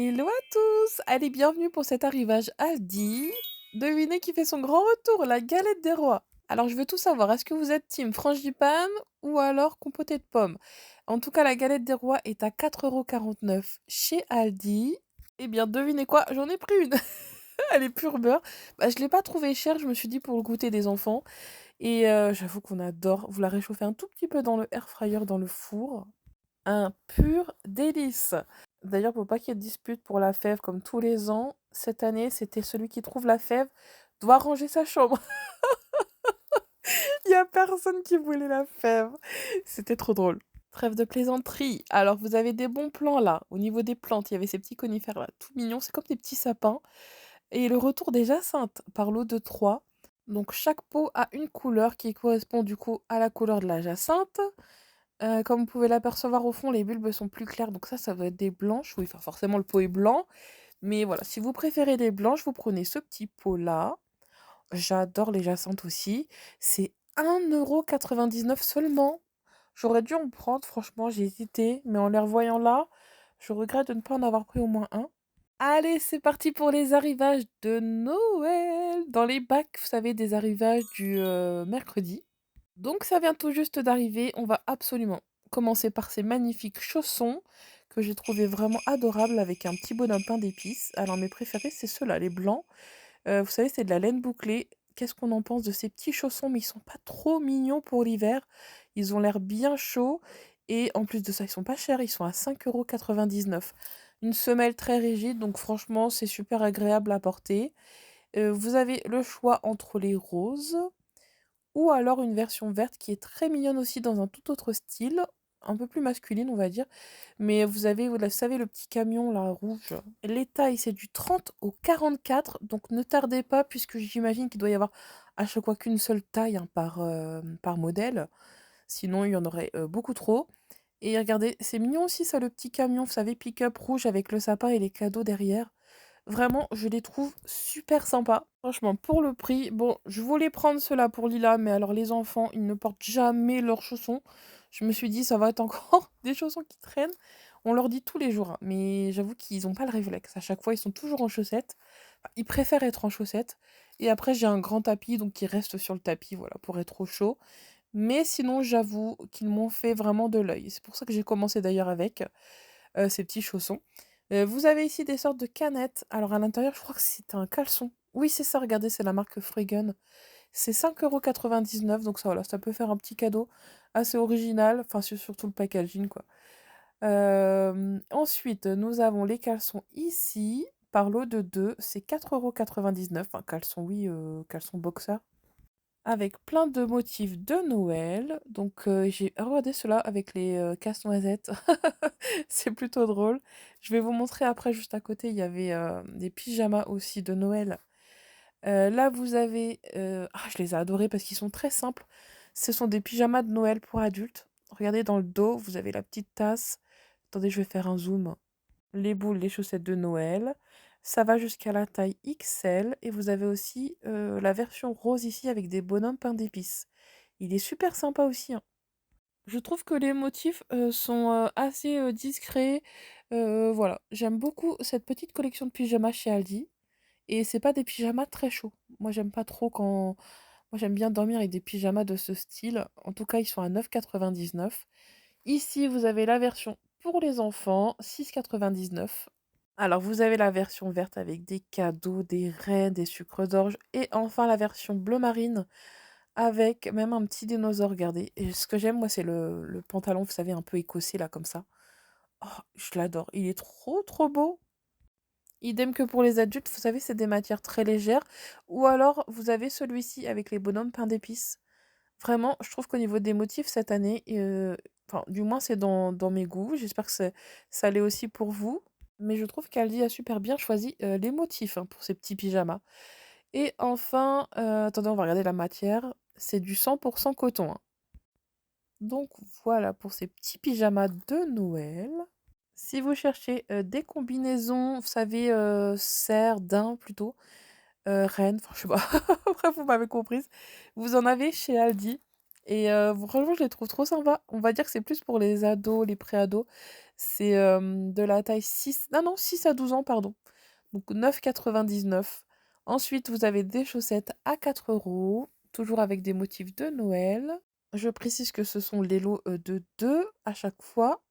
Hello à tous! Allez, bienvenue pour cet arrivage Aldi. Devinez qui fait son grand retour, la galette des rois. Alors, je veux tout savoir, est-ce que vous êtes team frangipane ou alors compoté de pommes? En tout cas, la galette des rois est à 4,49 € chez Aldi. Eh bien, devinez quoi? J'en ai pris une. Elle est pure beurre. Bah, je l'ai pas trouvée chère, je me suis dit pour le goûter des enfants. Et j'avoue qu'on adore. Vous la réchauffez un tout petit peu dans le air fryer, dans le four. Un pur délice. D'ailleurs, pour pas qu'il y ait de dispute pour la fève comme tous les ans, cette année, c'était celui qui trouve la fève doit ranger sa chambre. Il y a personne qui voulait la fève. C'était trop drôle. Trêve de plaisanterie. Alors, vous avez des bons plans là. Au niveau des plantes, il y avait ces petits conifères là, tout mignons. C'est comme des petits sapins. Et le retour des jacinthes par lot de 3. Donc, chaque pot a une couleur qui correspond du coup à la couleur de la jacinthe. Comme vous pouvez l'apercevoir au fond, les bulbes sont plus clairs, donc ça doit être des blanches. Oui, enfin forcément le pot est blanc, mais voilà, si vous préférez des blanches, vous prenez ce petit pot-là. J'adore les jacinthes aussi. C'est 1,99 € seulement. J'aurais dû en prendre, franchement, j'ai hésité, mais en les revoyant là, je regrette de ne pas en avoir pris au moins un. Allez, c'est parti pour les arrivages de Noël! Dans les bacs, vous savez, des arrivages du mercredi. Donc ça vient tout juste d'arriver, on va absolument commencer par ces magnifiques chaussons que j'ai trouvé vraiment adorables avec un petit bonhomme pain d'épices. Alors mes préférés, c'est ceux-là, les blancs. Vous savez, c'est de la laine bouclée. Qu'est-ce qu'on en pense de ces petits chaussons? Mais ils sont pas trop mignons pour l'hiver. Ils ont l'air bien chauds et en plus de ça, ils sont pas chers, ils sont à 5,99 €. Une semelle très rigide, donc franchement, c'est super agréable à porter. Vous avez le choix entre les roses ou alors une version verte qui est très mignonne aussi dans un tout autre style, un peu plus masculine on va dire. Mais vous avez, vous la savez le petit camion là rouge. Les tailles c'est du 30 au 44, donc ne tardez pas puisque j'imagine qu'il doit y avoir à chaque fois qu'une seule taille, hein, par modèle. Sinon il y en aurait, beaucoup trop. Et regardez, c'est mignon aussi ça le petit camion, vous savez pick-up rouge avec le sapin et les cadeaux derrière. Vraiment, je les trouve super sympas. Franchement, pour le prix, bon, je voulais prendre ceux-là pour Lila, mais alors les enfants, ils ne portent jamais leurs chaussons. Je me suis dit, ça va être encore des chaussons qui traînent. On leur dit tous les jours, hein, mais j'avoue qu'ils n'ont pas le réflexe. À chaque fois, ils sont toujours en chaussettes. Enfin, ils préfèrent être en chaussettes. Et après, j'ai un grand tapis, donc ils restent sur le tapis, voilà, pour être au chaud. Mais sinon, j'avoue qu'ils m'ont fait vraiment de l'œil. C'est pour ça que j'ai commencé d'ailleurs avec ces petits chaussons. Vous avez ici des sortes de canettes. Alors à l'intérieur, je crois que c'est un caleçon. Oui, c'est ça, regardez, c'est la marque Freegun. C'est 5,99 €, donc ça, voilà, ça peut faire un petit cadeau assez original. Enfin, c'est surtout le packaging, quoi. Ensuite, nous avons les caleçons ici, par lot de 2, c'est 4,99 €. Enfin, caleçon, oui, caleçon boxer. Avec plein de motifs de Noël. Donc, j'ai regardé ceux-là avec les, casse-noisettes. C'est plutôt drôle. Je vais vous montrer après, juste à côté, il y avait, des pyjamas aussi de Noël. Là, vous avez, je les ai adorés parce qu'ils sont très simples. Ce sont des pyjamas de Noël pour adultes. Regardez dans le dos, vous avez la petite tasse. Attendez, je vais faire un zoom. Les boules, les chaussettes de Noël. Ça va jusqu'à la taille XL et vous avez aussi, la version rose ici avec des bonhommes peints d'épices. Il est super sympa aussi, hein. Je trouve que les motifs, sont, assez, discrets, voilà. J'aime beaucoup cette petite collection de pyjamas chez Aldi et c'est pas des pyjamas très chauds. Moi, j'aime pas trop quand moi, j'aime bien dormir avec des pyjamas de ce style. En tout cas, ils sont à 9,99 €. Ici, vous avez la version pour les enfants, 6,99 €. Alors, vous avez la version verte avec des cadeaux, des raies, des sucres d'orge et enfin la version bleu marine avec même un petit dinosaure, regardez. Et ce que j'aime, moi, c'est le pantalon, vous savez, un peu écossais, là, comme ça. Oh, je l'adore. Il est trop, trop beau. Idem que pour les adultes, vous savez, c'est des matières très légères. Ou alors, vous avez celui-ci avec les bonhommes peints d'épices. Vraiment, je trouve qu'au niveau des motifs cette année, enfin, du moins, c'est dans mes goûts. J'espère que ça l'est aussi pour vous. Mais je trouve qu'Aldi a super bien choisi les motifs, hein, pour ces petits pyjamas. Et enfin, attendez, on va regarder la matière. C'est du 100% coton, hein. Donc voilà pour ces petits pyjamas de Noël. Si vous cherchez, des combinaisons, vous savez, cerf, daim plutôt, reine, enfin je sais pas, bref vous m'avez comprise. Vous en avez chez Aldi et franchement, je les trouve trop sympas. On va dire que c'est plus pour les ados, les pré-ados. C'est, de la taille 6, non, non, 6 à 12 ans, pardon. Donc 9,99 €. Ensuite, vous avez des chaussettes à 4 €, toujours avec des motifs de Noël. Je précise que ce sont les lots, de 2 à chaque fois.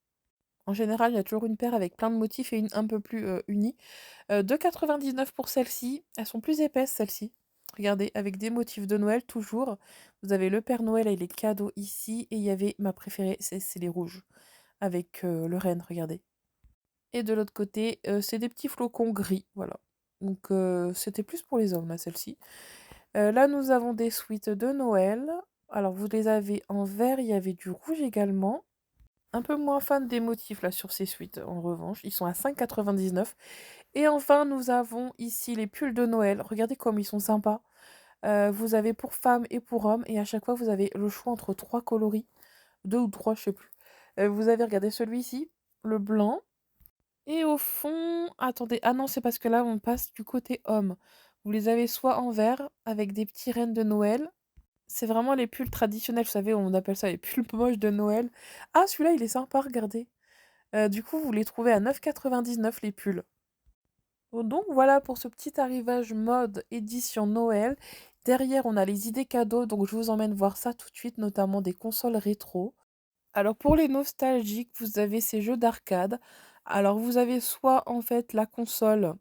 En général, il y a toujours une paire avec plein de motifs et une un peu plus, unie. 2,99 € pour celles-ci. Elles sont plus épaisses, celles-ci. Regardez, avec des motifs de Noël toujours. Vous avez le Père Noël et les cadeaux ici et il y avait ma préférée, c'est les rouges avec, le renne, regardez. Et de l'autre côté, c'est des petits flocons gris, voilà. Donc c'était plus pour les hommes, là, celle-ci. Là, nous avons des sweats de Noël. Alors vous les avez en vert, il y avait du rouge également. Un peu moins fan des motifs, là, sur ces sweats, en revanche. Ils sont à 5,99 €. Et enfin, nous avons ici les pulls de Noël. Regardez comme ils sont sympas. Vous avez pour femmes et pour hommes et à chaque fois, vous avez le choix entre 3 coloris. 2 ou 3, je sais plus. Vous avez, regardez, celui-ci, le blanc. Et au fond, attendez, ah non, c'est parce que là, on passe du côté homme. Vous les avez soit en vert, avec des petits rennes de Noël. C'est vraiment les pulls traditionnels, vous savez, on appelle ça les pulls moches de Noël. Ah, celui-là, il est sympa, regardez. Du coup, vous les trouvez à 9,99 € les pulls. Donc voilà pour ce petit arrivage mode édition Noël. Derrière, on a les idées cadeaux, donc je vous emmène voir ça tout de suite, notamment des consoles rétro. Alors pour les nostalgiques, vous avez ces jeux d'arcade. Alors vous avez soit en fait la console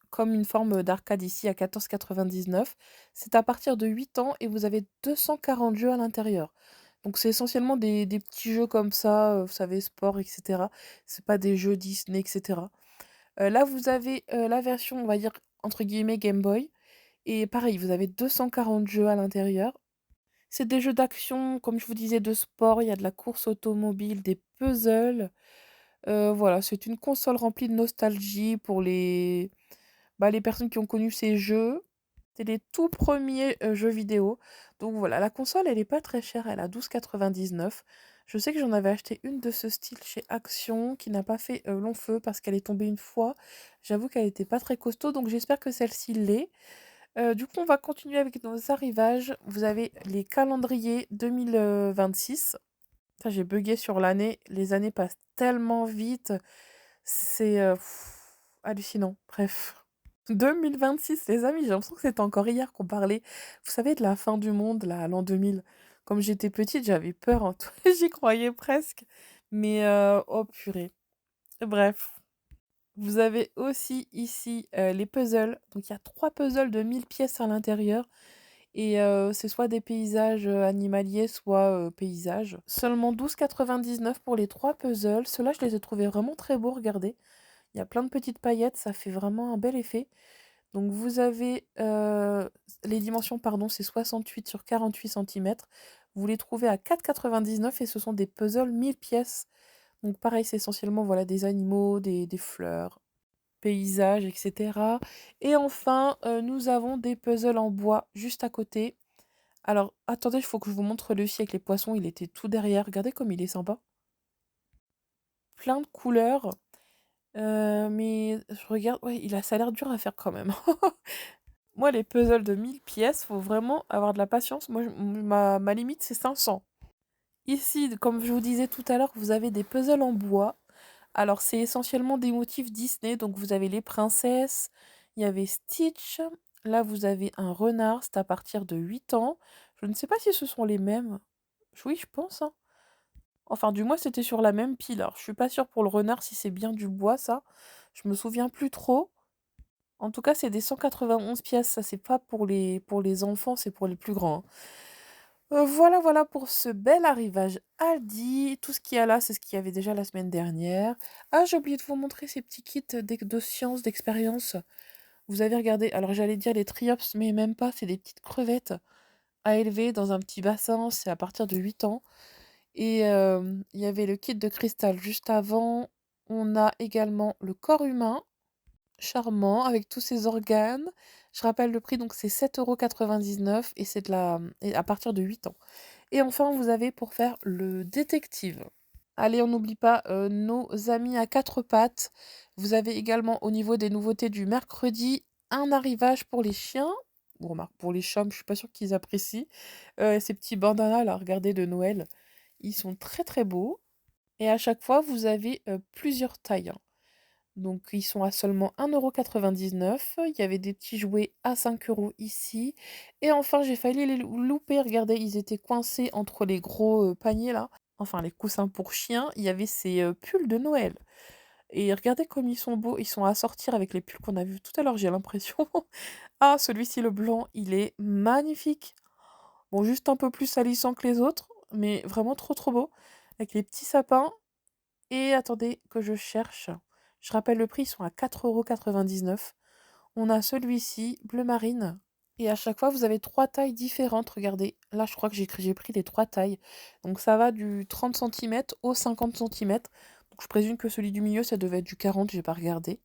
comme une forme d'arcade ici à 14,99 €. C'est à partir de 8 ans et vous avez 240 jeux à l'intérieur. Donc c'est essentiellement des petits jeux comme ça, vous savez, sport, et cetera. C'est pas des jeux Disney, et cetera. Là, vous avez, la version, on va dire, entre guillemets «Game Boy» et pareil, vous avez 240 jeux à l'intérieur. C'est des jeux d'action, comme je vous disais, de sport, il y a de la course automobile, des puzzles. Voilà, c'est une console remplie de nostalgie pour les personnes qui ont connu ces jeux. C'est les tout premiers, jeux vidéo. Donc voilà, la console, elle est pas très chère, elle est à 12,99 €. Je sais que j'en avais acheté une de ce style chez Action qui n'a pas fait, long feu parce qu'elle est tombée une fois. J'avoue qu'elle était pas très costaud, donc j'espère que celle-ci l'est. Du coup, on va continuer avec nos arrivages. Vous avez les calendriers 2026. Putain, j'ai buggé sur l'année. Les années passent tellement vite. C'est, hallucinant. Bref. 2026, les amis, j'ai l'impression que c'était encore hier qu'on parlait, vous savez, de la fin du monde, là, à l'an 2000. Comme j'étais petite, j'avais peur, hein, j'y croyais presque. Mais, oh purée. Bref. Vous avez aussi ici, les puzzles. Donc il y a 3 puzzles de 1000 pièces à l'intérieur et c'est soit des paysages, animaliers, soit, paysages. Seulement 12,99 € pour les 3 puzzles. Ceux-là, je les ai trouvés vraiment très beaux, regardez. Il y a plein de petites paillettes, ça fait vraiment un bel effet. Donc vous avez, les dimensions, pardon, c'est 68 sur 48 centimètres. Vous les trouvez à 4,99 € et ce sont des puzzles 1000 pièces. Donc pareil, c'est essentiellement, voilà, des animaux, des fleurs, paysages, et cetera. Et enfin, nous avons des puzzles en bois juste à côté. Alors attendez, il faut que je vous montre celui-ci avec les poissons, il était tout derrière. Regardez comme il est sympa. Plein de couleurs, mais je regarde, ouais, ça a l'air dur à faire quand même. Moi, les puzzles de 1000 pièces, faut vraiment avoir de la patience. Moi, ma limite, c'est 500. Ici, comme je vous disais tout à l'heure, vous avez des puzzles en bois. Alors, c'est essentiellement des motifs Disney. Donc, vous avez les princesses, il y avait Stitch. Là, vous avez un renard, c'est à partir de 8 ans. Je ne sais pas si ce sont les mêmes. Oui, je pense, hein. Enfin, du moins, c'était sur la même pile. Alors, je suis pas sûre pour le renard si c'est bien du bois, ça. Je me souviens plus trop. En tout cas, c'est des 191 pièces. Ça, c'est pas pour les enfants, c'est pour les plus grands, hein. Voilà, voilà pour ce bel arrivage Aldi. Tout ce qu'il y a là, c'est ce qu'il y avait déjà la semaine dernière. Ah, j'ai oublié de vous montrer ces petits kits de sciences, d'expérience. Vous avez regardé, alors j'allais dire les triops, mais même pas, c'est des petites crevettes à élever dans un petit bassin, c'est à partir de 8 ans. Et il y avait le kit de cristal juste avant. On a également le corps humain, charmant, avec tous ses organes. Je rappelle le prix, donc c'est 7,99 € et c'est et à partir de 8 ans. Et enfin, vous avez pour faire le détective. Allez, on n'oublie pas nos amis à quatre pattes. Vous avez également au niveau des nouveautés du mercredi un arrivage pour les chiens. Bon, remarque, pour les chats, je suis pas sûre qu'ils apprécient. Ces petits bandanas là, regardez, de Noël, ils sont très, très beaux et à chaque fois, vous avez, plusieurs tailles, hein. Donc ils sont à seulement 1,99 €. Il y avait des petits jouets à 5 € ici et enfin, j'ai failli les louper. Regardez, ils étaient coincés entre les gros, paniers là, enfin les coussins pour chiens. Il y avait ces, pulls de Noël et regardez comme ils sont beaux. Ils sont à sortir avec les pulls qu'on a vus tout à l'heure, j'ai l'impression. Ah, celui-ci, le blanc, il est magnifique. Bon, juste un peu plus salissant que les autres, mais vraiment trop, trop beau avec les petits sapins et attendez que je cherche. Je rappelle le prix, ils sont à 4,99 €. On a celui-ci, bleu marine. Et à chaque fois, vous avez 3 tailles différentes. Regardez, là, je crois que j'ai pris les 3 tailles. Donc ça va du 30 centimètres au 50 centimètres. Donc je présume que celui du milieu, ça devait être du 40, j'ai pas regardé.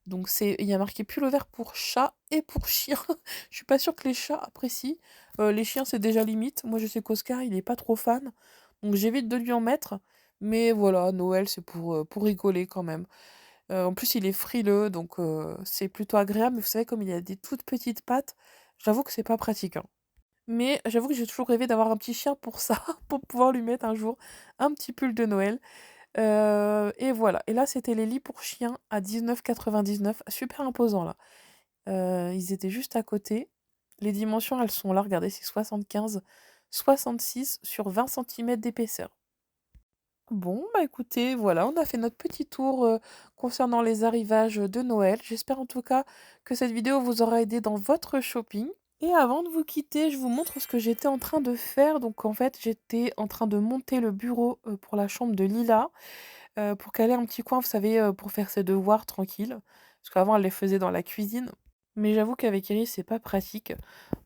Donc il y a marqué pull vert pour chat et pour chien. Je suis pas sûre que les chats apprécient. Les chiens, c'est déjà limite. Moi, je sais qu'Oscar, il est pas trop fan. Donc j'évite de lui en mettre. Mais voilà, Noël, c'est pour rigoler quand même. En plus, il est frileux, donc c'est plutôt agréable. Mais vous savez, comme il a des toutes petites pattes, j'avoue que c'est pas pratique, hein. Mais j'avoue que j'ai toujours rêvé d'avoir un petit chien pour ça, pour pouvoir lui mettre un jour un petit pull de Noël. Et voilà. Et là, c'était les lits pour chiens à 19,99 €. Super imposant là. Ils étaient juste à côté. Les dimensions, elles sont là, regardez, c'est 75-66 sur 20 centimètres d'épaisseur. Bon, bah, écoutez, voilà, on a fait notre petit tour, concernant les arrivages, de Noël. J'espère en tout cas que cette vidéo vous aura aidé dans votre shopping. Et avant de vous quitter, je vous montre ce que j'étais en train de faire. Donc en fait, j'étais en train de monter le bureau, pour la chambre de Lila, pour qu'elle ait un petit coin, vous savez, pour faire ses devoirs tranquille. Parce qu'avant, elle les faisait dans la cuisine. Mais j'avoue qu'avec Iris, c'est pas pratique.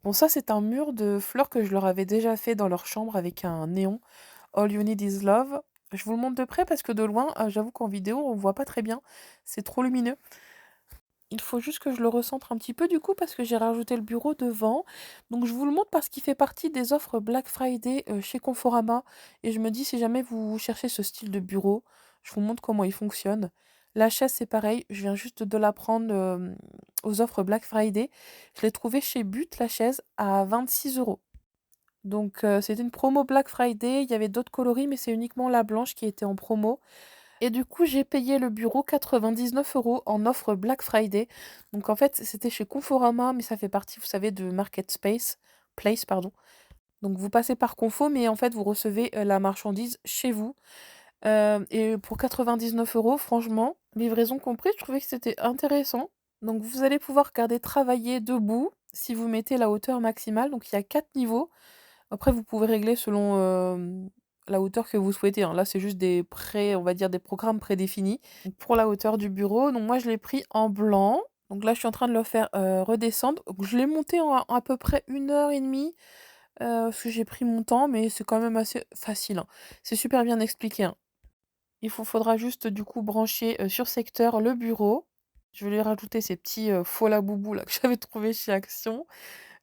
Bon, ça, c'est un mur de fleurs que je leur avais déjà fait dans leur chambre avec un néon. All You Need Is Love. Je vous le montre de près parce que de loin, j'avoue qu'en vidéo, on voit pas très bien. C'est trop lumineux. Il faut juste que je le recentre un petit peu du coup parce que j'ai rajouté le bureau devant. Donc je vous le montre parce qu'il fait partie des offres Black Friday chez Conforama. Et je me dis si jamais vous cherchez ce style de bureau, je vous montre comment il fonctionne. La chaise c'est pareil, je viens juste de la prendre aux offres Black Friday. Je l'ai trouvée chez But la chaise à 26 €. Donc c'était une promo Black Friday, il y avait d'autres coloris mais c'est uniquement la blanche qui était en promo. Et du coup, j'ai payé le bureau 99 € en offre Black Friday. Donc en fait, c'était chez Conforama, mais ça fait partie, vous savez, de Market Place, pardon. Donc vous passez par Confo, mais en fait, vous recevez, la marchandise chez vous. Et pour 99 €, franchement, livraison comprise, je trouvais que c'était intéressant. Donc vous allez pouvoir garder travailler debout si vous mettez la hauteur maximale. Donc il y a 4 niveaux. Après, vous pouvez régler selon, la hauteur que vous souhaitez, hein. Là, c'est juste on va dire des programmes prédéfinis. Donc pour la hauteur du bureau, donc moi je l'ai pris en blanc. Donc là, je suis en train de le faire, redescendre. Donc je l'ai monté en à peu près 1 h 30, parce que j'ai pris mon temps, mais c'est quand même assez facile, hein. C'est super bien expliqué, hein. Faudra juste du coup brancher, sur secteur le bureau. Je vais lui rajouter ces petits, faux laboubou là que j'avais trouvé chez Action.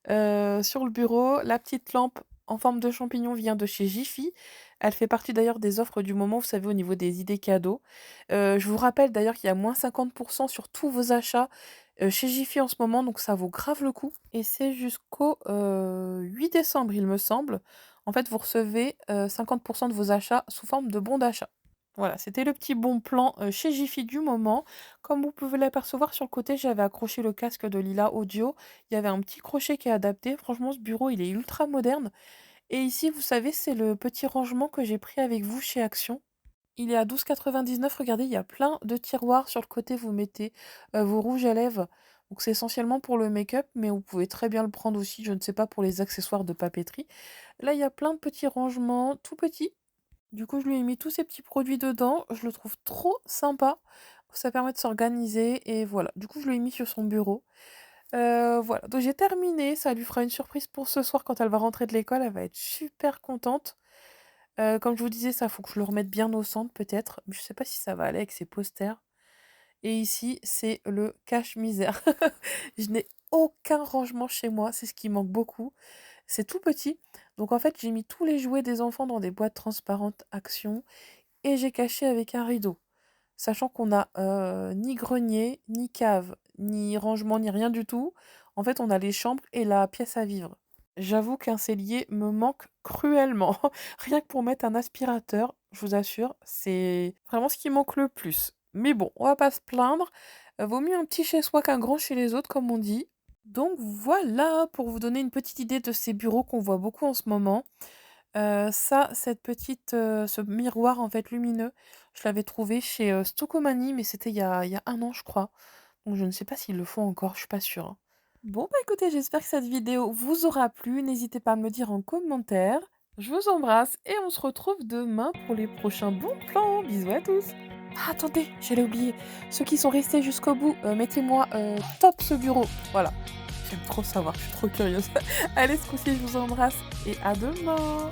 Sur le bureau, la petite lampe en forme de champignon vient de chez Jiffy. Elle fait partie d'ailleurs des offres du moment, vous savez, au niveau des idées cadeaux. Je vous rappelle d'ailleurs qu'il y a moins 50 sur tous vos achats, chez Jiffy en ce moment, donc ça vaut grave le coup et c'est jusqu'au, 8 décembre, il me semble. En fait, vous recevez, 50 de vos achats sous forme de bons d'achat. Voilà, c'était le petit bon plan, chez Jiffy du moment. Comme vous pouvez l'apercevoir sur le côté, j'avais accroché le casque de Lila Audio. Il y avait un petit crochet qui est adapté. Franchement, ce bureau, il est ultra moderne et ici, vous savez, c'est le petit rangement que j'ai pris avec vous chez Action. Il est à 12,99 €. Regardez, il y a plein de tiroirs sur le côté, vous mettez, vos rouges à lèvres. Donc c'est essentiellement pour le make-up, mais vous pouvez très bien le prendre aussi, je ne sais pas, pour les accessoires de papeterie. Là, il y a plein de petits rangements tout petits. Du coup, je lui ai mis tous ces petits produits dedans. Je le trouve trop sympa. Ça permet de s'organiser et voilà. Du coup, je lui ai mis sur son bureau. Voilà, donc j'ai terminé. Ça lui fera une surprise pour ce soir quand elle va rentrer de l'école. Elle va être super contente. Comme je vous disais, ça, faut que je le remette bien au centre peut-être. Mais je sais pas si ça va aller avec ses posters. Et ici, c'est le cache-misère. Je n'ai aucun rangement chez moi. C'est ce qui manque beaucoup. C'est tout petit. Donc en fait, j'ai mis tous les jouets des enfants dans des boîtes transparentes Action et j'ai caché avec un rideau. Sachant qu'on a, ni grenier, ni cave, ni rangement, ni rien du tout. En fait, on a les chambres et la pièce à vivre. J'avoue qu'un cellier me manque cruellement. Rien que pour mettre un aspirateur, je vous assure, c'est vraiment ce qui manque le plus. Mais bon, on va pas se plaindre. Vaut mieux un petit chez soi qu'un grand chez les autres, comme on dit. Donc voilà, pour vous donner une petite idée de ces bureaux qu'on voit beaucoup en ce moment. Ça, ce miroir en fait lumineux, je l'avais trouvé chez, Stokomani, mais c'était il y a 1 an, je crois. Donc je ne sais pas s'ils le font encore, je suis pas sûre, hein. Bon, bah, écoutez, j'espère que cette vidéo vous aura plu. N'hésitez pas à me le dire en commentaire. Je vous embrasse et on se retrouve demain pour les prochains bons plans. Bisous à tous. Ah, attendez, j'allais oublier. Ceux qui sont restés jusqu'au bout, mettez-moi, top ce bureau. Voilà, j'aime trop savoir, je suis trop curieuse. Allez, ce coup-ci, je vous embrasse et à demain.